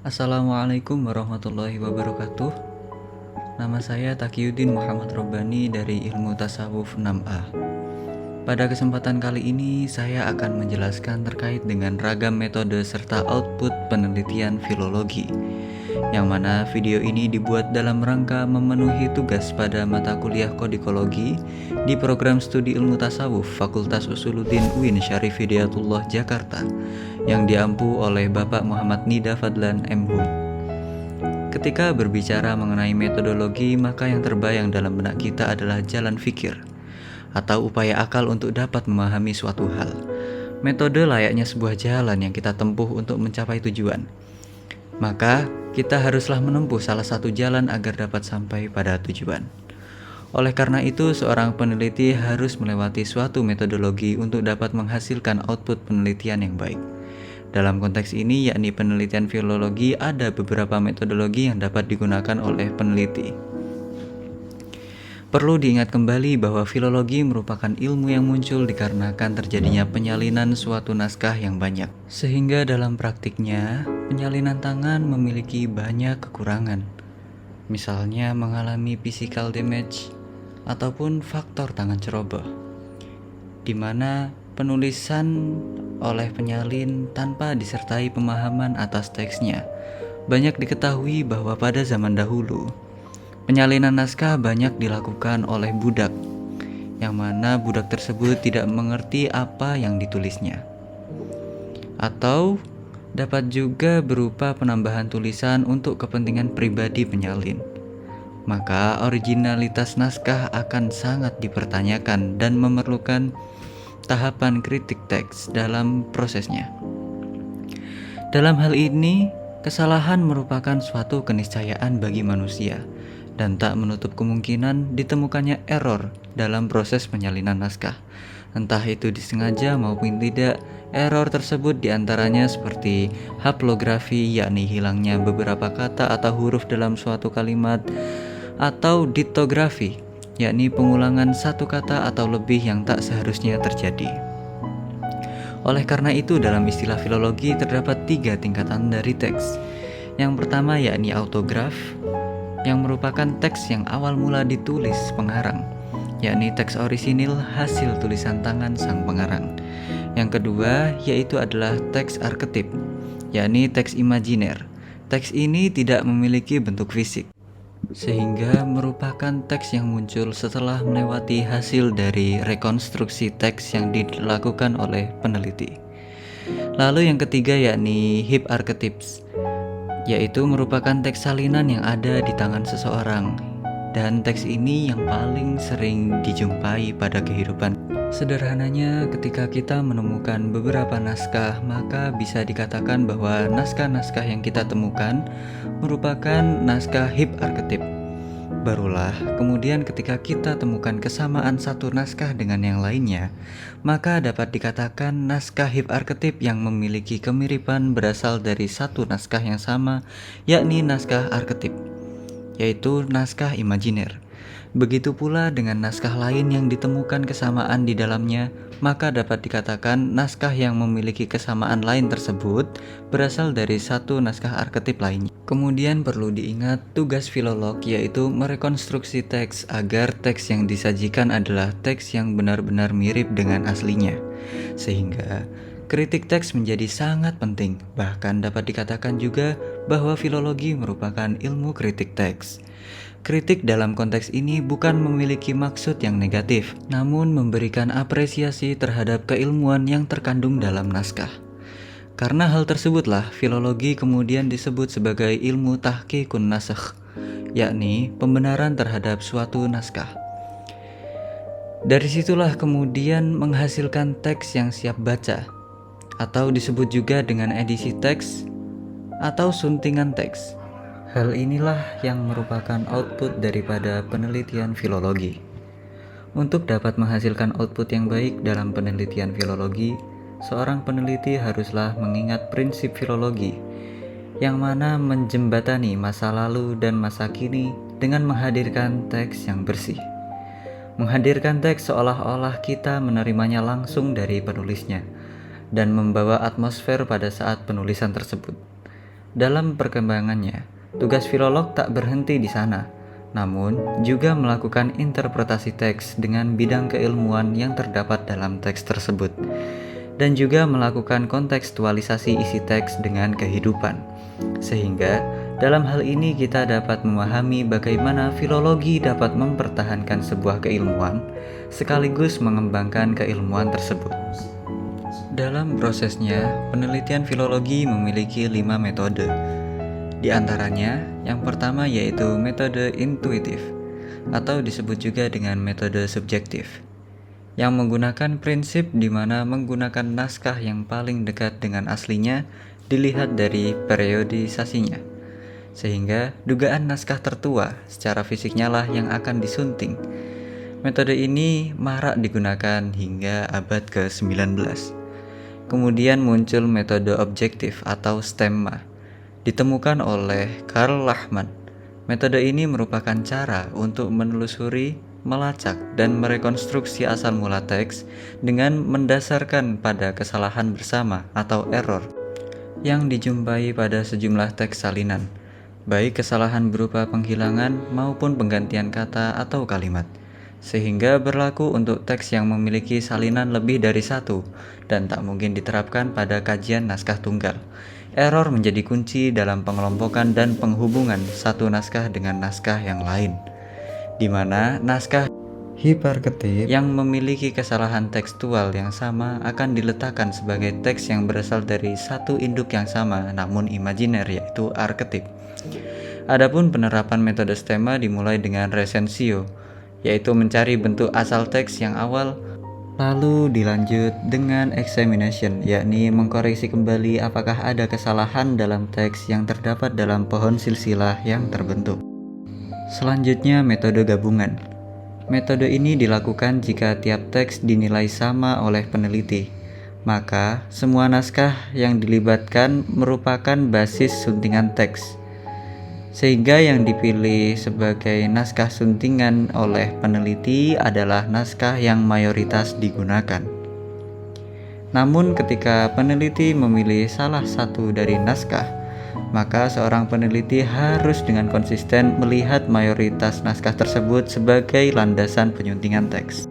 Assalamualaikum warahmatullahi wabarakatuh. Nama saya Taqiyuddin Muhammad Robbani dari Ilmu Tasawuf 6A. Pada kesempatan kali ini saya akan menjelaskan terkait dengan ragam metode serta output penelitian filologi, yang mana video ini dibuat dalam rangka memenuhi tugas pada mata kuliah kodikologi di program studi ilmu tasawuf Fakultas Usuluddin UIN Syarif Hidayatullah Jakarta yang diampu oleh Bapak Muhammad Nida Fadlan M.Hum. Ketika berbicara mengenai metodologi, maka yang terbayang dalam benak kita adalah jalan fikir atau upaya akal untuk dapat memahami suatu hal. Metode layaknya sebuah jalan yang kita tempuh untuk mencapai tujuan. Maka, kita haruslah menempuh salah satu jalan agar dapat sampai pada tujuan. Oleh karena itu, seorang peneliti harus melewati suatu metodologi untuk dapat menghasilkan output penelitian yang baik. Dalam konteks ini, yakni penelitian filologi, ada beberapa metodologi yang dapat digunakan oleh peneliti. Perlu diingat kembali bahwa filologi merupakan ilmu yang muncul dikarenakan terjadinya penyalinan suatu naskah yang banyak. Sehingga dalam praktiknya, penyalinan tangan memiliki banyak kekurangan. Misalnya mengalami physical damage ataupun faktor tangan ceroboh, di mana penulisan oleh penyalin tanpa disertai pemahaman atas teksnya. Banyak diketahui bahwa pada zaman dahulu, penyalinan naskah banyak dilakukan oleh budak, yang mana budak tersebut tidak mengerti apa yang ditulisnya. Atau dapat juga berupa penambahan tulisan untuk kepentingan pribadi penyalin. Maka originalitas naskah akan sangat dipertanyakan dan memerlukan tahapan kritik teks dalam prosesnya. Dalam hal ini, kesalahan merupakan suatu keniscayaan bagi manusia dan tak menutup kemungkinan ditemukannya error dalam proses penyalinan naskah. Entah itu disengaja maupun tidak, error tersebut diantaranya seperti haplografi, yakni hilangnya beberapa kata atau huruf dalam suatu kalimat, atau diktografi, yakni pengulangan satu kata atau lebih yang tak seharusnya terjadi. Oleh karena itu, dalam istilah filologi terdapat 3 tingkatan dari teks. Yang pertama yakni autograf, yang merupakan teks yang awal mula ditulis pengarang, yakni teks orisinil hasil tulisan tangan sang pengarang. Yang kedua yaitu adalah teks arketip, yakni teks imajiner. Teks ini tidak memiliki bentuk fisik, sehingga merupakan teks yang muncul setelah melewati hasil dari rekonstruksi teks yang dilakukan oleh peneliti. Lalu yang ketiga yakni hyparchetypes, yaitu merupakan teks salinan yang ada di tangan seseorang, dan teks ini yang paling sering dijumpai pada kehidupan. Sederhananya, ketika kita menemukan beberapa naskah, maka bisa dikatakan bahwa naskah-naskah yang kita temukan merupakan naskah hyparchetyp. Barulah kemudian ketika kita temukan kesamaan satu naskah dengan yang lainnya, maka dapat dikatakan naskah hyparchetyp yang memiliki kemiripan berasal dari satu naskah yang sama, yakni naskah arketip, yaitu naskah imajiner. Begitu pula dengan naskah lain yang ditemukan kesamaan di dalamnya, maka dapat dikatakan naskah yang memiliki kesamaan lain tersebut berasal dari satu naskah arketip lainnya. Kemudian perlu diingat tugas filolog, yaitu merekonstruksi teks agar teks yang disajikan adalah teks yang benar-benar mirip dengan aslinya. Sehingga kritik teks menjadi sangat penting. Bahkan dapat dikatakan juga bahwa filologi merupakan ilmu kritik teks. Kritik dalam konteks ini bukan memiliki maksud yang negatif, namun memberikan apresiasi terhadap keilmuan yang terkandung dalam naskah. Karena hal tersebutlah, filologi kemudian disebut sebagai ilmu tahqiqun nasakh, yakni pembenaran terhadap suatu naskah. Dari situlah kemudian menghasilkan teks yang siap baca, atau disebut juga dengan edisi teks atau suntingan teks. Hal inilah yang merupakan output daripada penelitian filologi. Untuk dapat menghasilkan output yang baik dalam penelitian filologi, seorang peneliti haruslah mengingat prinsip filologi, yang mana menjembatani masa lalu dan masa kini dengan menghadirkan teks yang bersih. Menghadirkan teks seolah-olah kita menerimanya langsung dari penulisnya, dan membawa atmosfer pada saat penulisan tersebut. Dalam perkembangannya, tugas filolog tak berhenti di sana, namun juga melakukan interpretasi teks dengan bidang keilmuan yang terdapat dalam teks tersebut, dan juga melakukan kontekstualisasi isi teks dengan kehidupan. Sehingga dalam hal ini kita dapat memahami bagaimana filologi dapat mempertahankan sebuah keilmuan sekaligus mengembangkan keilmuan tersebut. Dalam prosesnya, penelitian filologi memiliki 5 metode. Di antaranya, yang pertama yaitu metode intuitif, atau disebut juga dengan metode subjektif, yang menggunakan prinsip di mana menggunakan naskah yang paling dekat dengan aslinya dilihat dari periodisasinya, sehingga dugaan naskah tertua secara fisiknya lah yang akan disunting. Metode ini marak digunakan hingga abad ke-19. Kemudian muncul metode objektif atau stemma, ditemukan oleh Karl Lachmann. Metode ini merupakan cara untuk menelusuri, melacak, dan merekonstruksi asal mula teks dengan mendasarkan pada kesalahan bersama atau error yang dijumpai pada sejumlah teks salinan, baik kesalahan berupa penghilangan maupun penggantian kata atau kalimat, sehingga berlaku untuk teks yang memiliki salinan lebih dari satu dan tak mungkin diterapkan pada kajian naskah tunggal. Error menjadi kunci dalam pengelompokan dan penghubungan satu naskah dengan naskah yang lain, di mana naskah hiperketip yang memiliki kesalahan tekstual yang sama akan diletakkan sebagai teks yang berasal dari satu induk yang sama namun imajiner, yaitu arketip. Adapun penerapan metode stemma dimulai dengan resensio, yaitu mencari bentuk asal teks yang awal, lalu dilanjut dengan examination, yakni mengkoreksi kembali apakah ada kesalahan dalam teks yang terdapat dalam pohon silsilah yang terbentuk. Selanjutnya metode gabungan. Metode ini dilakukan jika tiap teks dinilai sama oleh peneliti, maka semua naskah yang dilibatkan merupakan basis suntingan teks, sehingga yang dipilih sebagai naskah suntingan oleh peneliti adalah naskah yang mayoritas digunakan. Namun ketika peneliti memilih salah satu dari naskah, maka seorang peneliti harus dengan konsisten melihat mayoritas naskah tersebut sebagai landasan penyuntingan teks.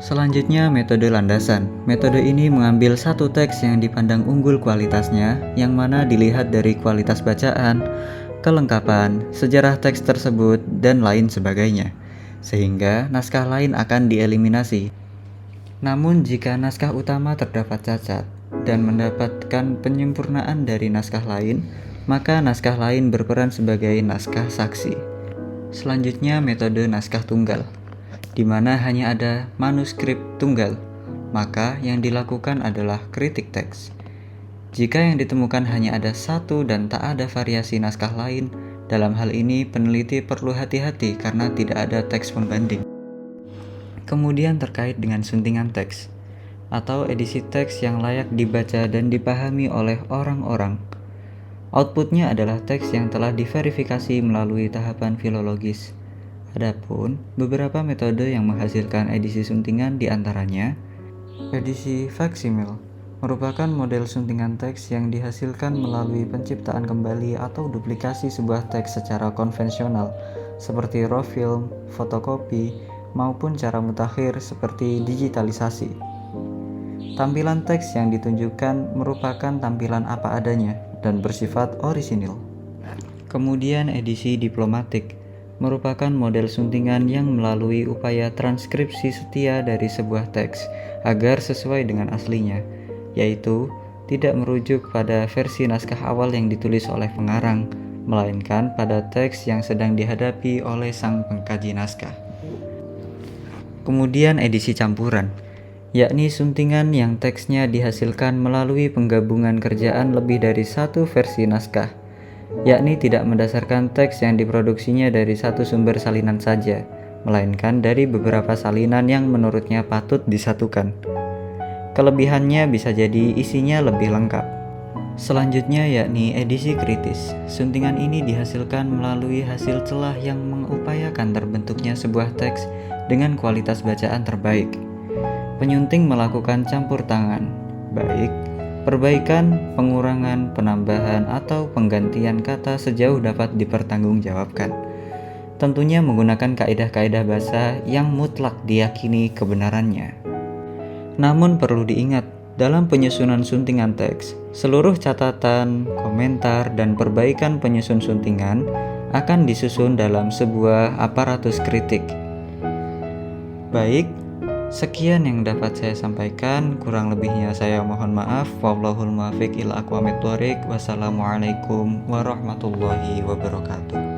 Selanjutnya metode landasan. Metode ini mengambil satu teks yang dipandang unggul kualitasnya, yang mana dilihat dari kualitas bacaan, kelengkapan, sejarah teks tersebut, dan lain sebagainya, sehingga naskah lain akan dieliminasi. Namun jika naskah utama terdapat cacat dan mendapatkan penyempurnaan dari naskah lain, maka naskah lain berperan sebagai naskah saksi. Selanjutnya metode naskah tunggal, di mana hanya ada manuskrip tunggal, maka yang dilakukan adalah kritik teks. Jika yang ditemukan hanya ada satu dan tak ada variasi naskah lain, dalam hal ini peneliti perlu hati-hati karena tidak ada teks pembanding. Kemudian terkait dengan suntingan teks, atau edisi teks yang layak dibaca dan dipahami oleh orang-orang. Outputnya adalah teks yang telah diverifikasi melalui tahapan filologis. Adapun beberapa metode yang menghasilkan edisi suntingan diantaranya edisi faksimil, merupakan model suntingan teks yang dihasilkan melalui penciptaan kembali atau duplikasi sebuah teks secara konvensional seperti raw film, fotokopi, maupun cara mutakhir seperti digitalisasi. Tampilan teks yang ditunjukkan merupakan tampilan apa adanya dan bersifat orisinil. Kemudian edisi diplomatik merupakan model suntingan yang melalui upaya transkripsi setia dari sebuah teks agar sesuai dengan aslinya, yaitu tidak merujuk pada versi naskah awal yang ditulis oleh pengarang, melainkan pada teks yang sedang dihadapi oleh sang pengkaji naskah. Kemudian edisi campuran, yakni suntingan yang teksnya dihasilkan melalui penggabungan kerjaan lebih dari satu versi naskah, yakni tidak mendasarkan teks yang diproduksinya dari satu sumber salinan saja, melainkan dari beberapa salinan yang menurutnya patut disatukan. Kelebihannya bisa jadi isinya lebih lengkap. Selanjutnya yakni edisi kritis. Suntingan ini dihasilkan melalui hasil celah yang mengupayakan terbentuknya sebuah teks dengan kualitas bacaan terbaik. Penyunting melakukan campur tangan, baik Perbaikan, pengurangan, penambahan, atau penggantian kata sejauh dapat dipertanggungjawabkan. Tentunya menggunakan kaidah-kaidah bahasa yang mutlak diyakini kebenarannya. Namun perlu diingat, dalam penyusunan suntingan teks, seluruh catatan, komentar, dan perbaikan penyusun suntingan akan disusun dalam sebuah aparatus kritik. Baik, sekian yang dapat saya sampaikan, kurang lebihnya saya mohon maaf. Wallahul muwaffiq ila aqwamit thoriq. Wassalamualaikum warahmatullahi wabarakatuh.